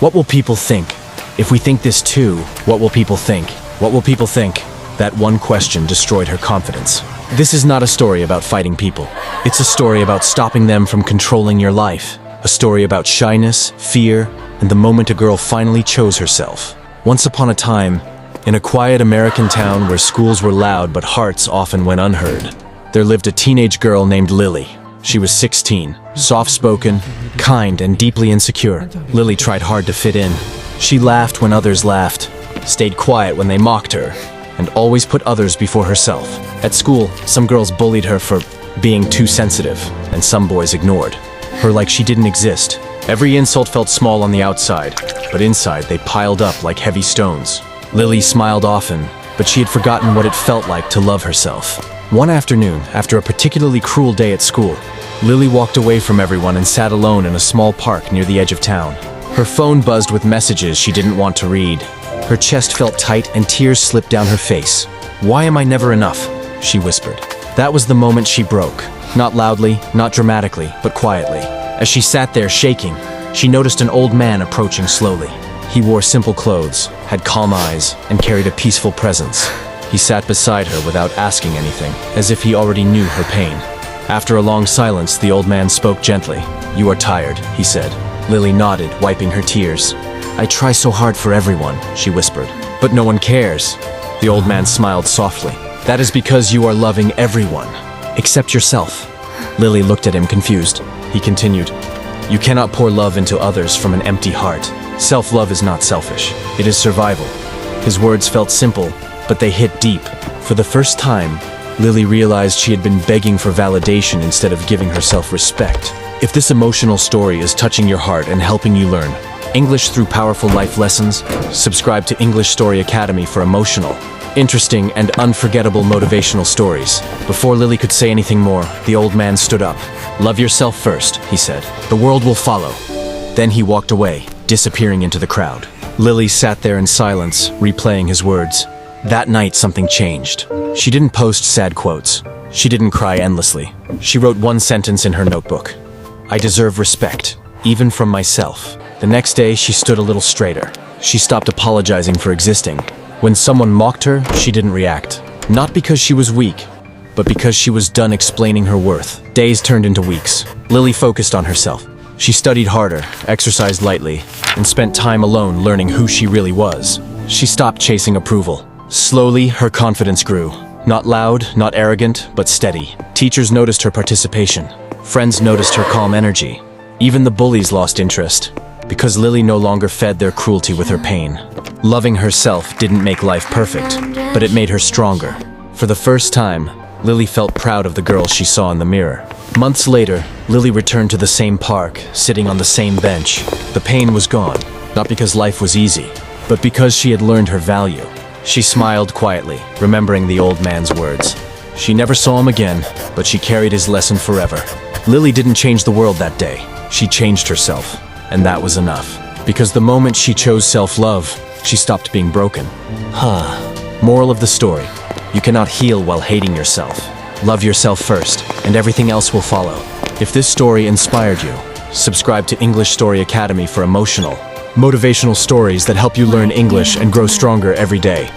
What will people think? If we think this too, what will people think? What will people think? That one question destroyed her confidence. This is not a story about fighting people. It's a story about stopping them from controlling your life. A story about shyness, fear, and the moment a girl finally chose herself. Once upon a time, in a quiet American town where schools were loud but hearts often went unheard, there lived a teenage girl named Lily. She was 16, soft-spoken, kind, and deeply insecure. Lily tried hard to fit in. She laughed when others laughed, stayed quiet when they mocked her, and always put others before herself. At school, some girls bullied her for being too sensitive, and some boys ignored her like she didn't exist. Every insult felt small on the outside, but inside they piled up like heavy stones. Lily smiled often, but she had forgotten what it felt like to love herself. One afternoon, after a particularly cruel day at school, Lily walked away from everyone and sat alone in a small park near the edge of town. Her phone buzzed with messages she didn't want to read. Her chest felt tight and tears slipped down her face. "Why am I never enough?" she whispered. That was the moment she broke. Not loudly, not dramatically, but quietly. As she sat there shaking, she noticed an old man approaching slowly. He wore simple clothes, had calm eyes, and carried a peaceful presence. He sat beside her without asking anything, as if he already knew her pain. After a long silence, the old man spoke gently. "You are tired," he said. Lily nodded, wiping her tears. "I try so hard for everyone," she whispered. "But no one cares." The old man smiled softly. "That is because you are loving everyone, except yourself." Lily looked at him confused. He continued, "You cannot pour love into others from an empty heart. Self-love is not selfish. It is survival." His words felt simple, but they hit deep. For the first time, Lily realized she had been begging for validation instead of giving herself respect. If this emotional story is touching your heart and helping you learn English through powerful life lessons, subscribe to English Story Academy for emotional, interesting, and unforgettable motivational stories. Before Lily could say anything more, the old man stood up. "Love yourself first," he said. "The world will follow." Then he walked away, disappearing into the crowd. Lily sat there in silence, replaying his words. That night, something changed. She didn't post sad quotes. She didn't cry endlessly. She wrote one sentence in her notebook. "I deserve respect, even from myself." The next day, she stood a little straighter. She stopped apologizing for existing. When someone mocked her, she didn't react. Not because she was weak, but because she was done explaining her worth. Days turned into weeks. Lily focused on herself. She studied harder, exercised lightly, and spent time alone learning who she really was. She stopped chasing approval. Slowly, her confidence grew. Not loud, not arrogant, but steady. Teachers noticed her participation. Friends noticed her calm energy. Even the bullies lost interest, because Lily no longer fed their cruelty with her pain. Loving herself didn't make life perfect, but it made her stronger. For the first time, Lily felt proud of the girl she saw in the mirror. Months later, Lily returned to the same park, sitting on the same bench. The pain was gone, not because life was easy, but because she had learned her value. She smiled quietly, remembering the old man's words. She never saw him again, but she carried his lesson forever. Lily didn't change the world that day. She changed herself, and that was enough. Because the moment she chose self-love, she stopped being broken. Moral of the story: you cannot heal while hating yourself. Love yourself first, and everything else will follow. If this story inspired you, subscribe to English Story Academy for emotional, motivational stories that help you learn English and grow stronger every day.